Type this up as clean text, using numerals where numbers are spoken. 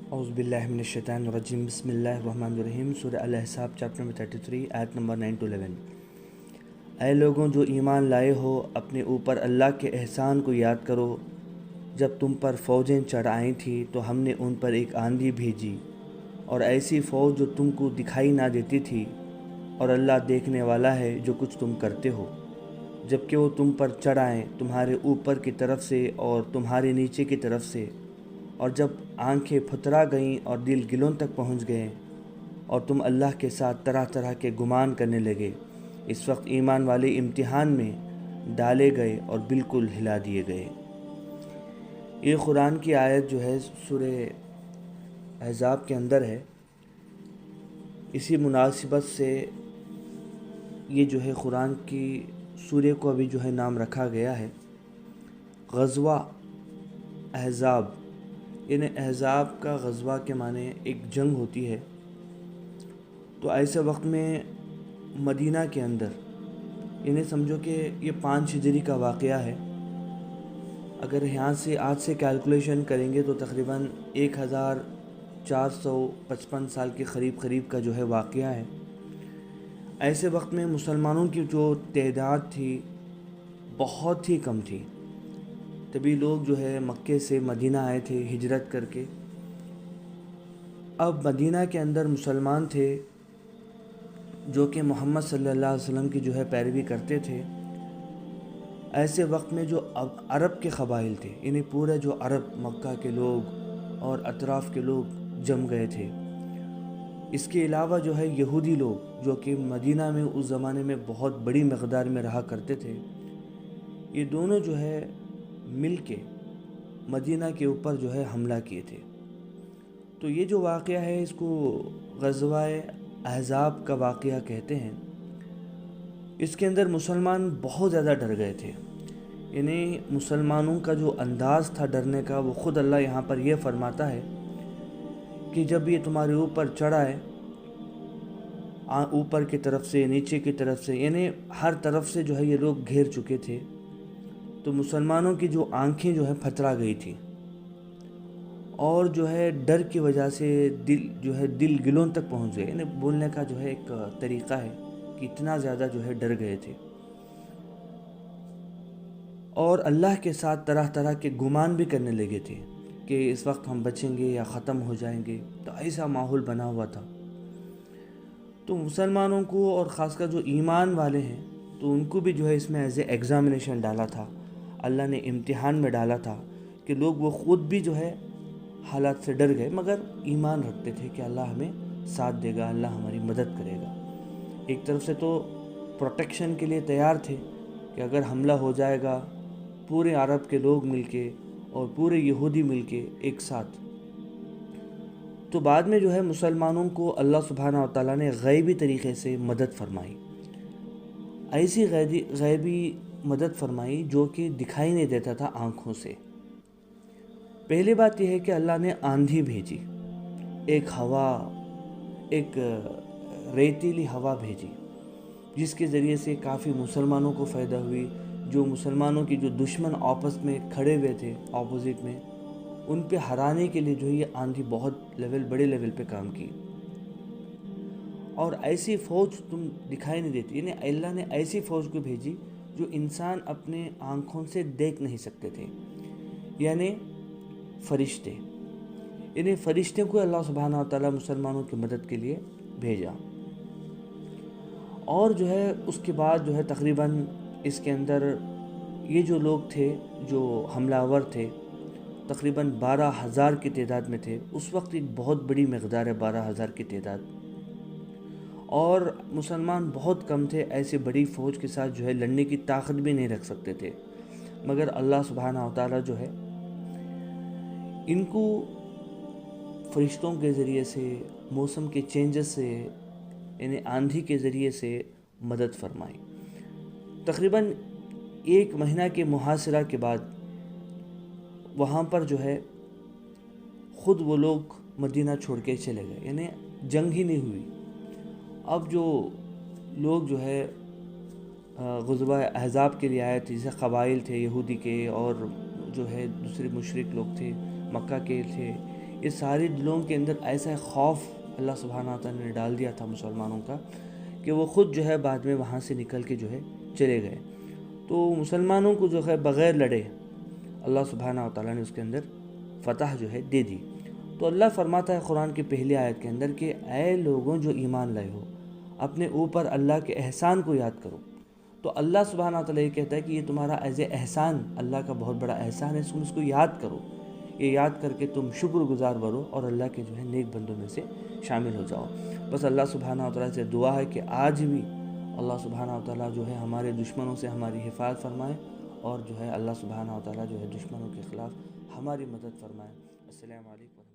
اعوذ باللہ من الشیطان الرجیم بسم اللہ الرحمن الرحیم سورہ الاحزاب چیپٹر نمبر 33 آیت نمبر 9 to 11۔ اے لوگوں جو ایمان لائے ہو، اپنے اوپر اللہ کے احسان کو یاد کرو۔ جب تم پر فوجیں چڑھ آئی تھیں تو ہم نے ان پر ایک آندھی بھیجی اور ایسی فوج جو تم کو دکھائی نہ دیتی تھی، اور اللہ دیکھنے والا ہے جو کچھ تم کرتے ہو۔ جب کہ وہ تم پر چڑھ آئیں تمہارے اوپر کی طرف سے اور تمہارے نیچے کی طرف سے، اور جب آنکھیں پھترا گئیں اور دل گلوں تک پہنچ گئے اور تم اللہ کے ساتھ طرح طرح کے گمان کرنے لگے، اس وقت ایمان والے امتحان میں ڈالے گئے اور بالکل ہلا دیے گئے۔ یہ قرآن کی آیت جو ہے سورہ احزاب کے اندر ہے۔ اسی مناسبت سے یہ جو ہے قرآن کی سورہ کو ابھی جو ہے نام رکھا گیا ہے غزوہ احزاب، یعنی احزاب کا غزوہ کے معنی ایک جنگ ہوتی ہے۔ تو ایسے وقت میں مدینہ کے اندر، یعنی سمجھو کہ یہ 5 ہجری کا واقعہ ہے۔ اگر یہاں سے آج سے کیلکولیشن کریں گے تو تقریباً 1455 سال کے قریب کا جو ہے واقعہ ہے۔ ایسے وقت میں مسلمانوں کی جو تعداد تھی بہت ہی کم تھی۔ تبھی لوگ جو ہے مکے سے مدینہ آئے تھے ہجرت کر کے۔ اب مدینہ کے اندر مسلمان تھے جو کہ محمد صلی اللہ علیہ وسلم کی جو ہے پیروی کرتے تھے۔ ایسے وقت میں جو عرب کے قبائل تھے، یعنی پورے جو عرب مکہ کے لوگ اور اطراف کے لوگ جم گئے تھے۔ اس کے علاوہ جو ہے یہودی لوگ جو کہ مدینہ میں اس زمانے میں بہت بڑی مقدار میں رہا کرتے تھے، یہ دونوں جو ہے مل کے مدینہ کے اوپر جو ہے حملہ کیے تھے۔ تو یہ جو واقعہ ہے اس کو غزوہ احزاب کا واقعہ کہتے ہیں۔ اس کے اندر مسلمان بہت زیادہ ڈر گئے تھے، یعنی مسلمانوں کا جو انداز تھا ڈرنے کا، وہ خود اللہ یہاں پر یہ فرماتا ہے کہ جب یہ تمہارے اوپر چڑھ آئے، اوپر کی طرف سے نیچے کی طرف سے، یعنی ہر طرف سے جو ہے یہ لوگ گھیر چکے تھے، تو مسلمانوں کی جو آنکھیں جو ہے پھترا گئی تھی، اور جو ہے ڈر کی وجہ سے دل گلوں تک پہنچ گئے۔ یعنی بولنے کا جو ہے ایک طریقہ ہے کہ اتنا زیادہ جو ہے ڈر گئے تھے، اور اللہ کے ساتھ طرح طرح کے گمان بھی کرنے لگے تھے کہ اس وقت ہم بچیں گے یا ختم ہو جائیں گے۔ تو ایسا ماحول بنا ہوا تھا۔ تو مسلمانوں کو اور خاص کر جو ایمان والے ہیں تو ان کو بھی جو ہے اس میں ایز اے ایگزامینیشن ڈالا تھا، اللہ نے امتحان میں ڈالا تھا کہ لوگ وہ خود بھی جو ہے حالات سے ڈر گئے، مگر ایمان رکھتے تھے کہ اللہ ہمیں ساتھ دے گا، اللہ ہماری مدد کرے گا۔ ایک طرف سے تو پروٹیکشن کے لیے تیار تھے کہ اگر حملہ ہو جائے گا، پورے عرب کے لوگ مل کے اور پورے یہودی مل کے ایک ساتھ۔ تو بعد میں جو ہے مسلمانوں کو اللہ سبحانہ و تعالیٰ نے غیبی طریقے سے مدد فرمائی، ایسی غیبی مدد فرمائی جو کہ دکھائی نہیں دیتا تھا آنکھوں سے۔ پہلی بات یہ ہے کہ اللہ نے آندھی بھیجی، ایک ریتیلی ہوا بھیجی، جس کے ذریعے سے کافی مسلمانوں کو فائدہ ہوئی۔ جو مسلمانوں کی جو دشمن آپس میں کھڑے ہوئے تھے اپوزٹ میں، ان پہ ہرانے کے لیے جو یہ آندھی بہت بڑے لیول پہ کام کی۔ اور ایسی فوج تم دکھائی نہیں دیتی، یعنی اللہ نے ایسی فوج کو بھیجی جو انسان اپنے آنکھوں سے دیکھ نہیں سکتے تھے، یعنی فرشتے کو اللہ سبحانہ و تعالیٰ مسلمانوں کی مدد کے لیے بھیجا۔ اور جو ہے اس کے بعد جو ہے تقریباً اس کے اندر یہ جو لوگ تھے جو حملہ آور تھے تقریباً 12,000 کی تعداد میں تھے۔ اس وقت ایک بہت بڑی مقدار ہے 12,000 کی تعداد، اور مسلمان بہت کم تھے، ایسے بڑی فوج کے ساتھ جو ہے لڑنے کی طاقت بھی نہیں رکھ سکتے تھے۔ مگر اللہ سبحانہ و تعالیٰ جو ہے ان کو فرشتوں کے ذریعے سے، موسم کے چینجز سے، یعنی آندھی کے ذریعے سے مدد فرمائی۔ تقریباً 1 مہینہ کے محاصرہ کے بعد وہاں پر جو ہے خود وہ لوگ مدینہ چھوڑ کے چلے گئے، یعنی جنگ ہی نہیں ہوئی۔ اب جو لوگ جو ہے غزوہ احزاب کے لیے آئے تھے، جیسے قبائل تھے یہودی کے اور جو ہے دوسرے مشرک لوگ تھے، مکہ کے تھے، یہ ساری دلوں کے اندر ایسا خوف اللہ سبحانہ وتعالیٰ نے ڈال دیا تھا مسلمانوں کا کہ وہ خود جو ہے بعد میں وہاں سے نکل کے جو ہے چلے گئے. تو مسلمانوں کو جو ہے بغیر لڑے اللہ سبحانہ وتعالیٰ نے اس کے اندر فتح جو ہے دے دی. تو اللہ فرماتا ہے قرآن کی پہلی آیت کے اندر کہ اے لوگوں جو ایمان لائے ہو اپنے اوپر اللہ کے احسان کو یاد کرو. تو اللہ سبحانہ وتعالیٰ یہ کہتا ہے کہ یہ تمہارا ایز اے احسان اللہ کا بہت بڑا احسان ہے, تم اس کو یاد کرو. یہ یاد کر کے تم شکر گزار بنو اور اللہ کے جو ہے نیک بندوں میں سے شامل ہو جاؤ. بس اللہ سبحانہ وتعالیٰ سے دعا ہے کہ آج بھی اللہ سبحانہ وتعالیٰ جو ہے ہمارے دشمنوں سے ہماری حفاظت فرمائے اور جو ہے اللہ سبحانہ وتعالیٰ جو ہے دشمنوں کے خلاف ہماری مدد فرمائے. السلام علیکم.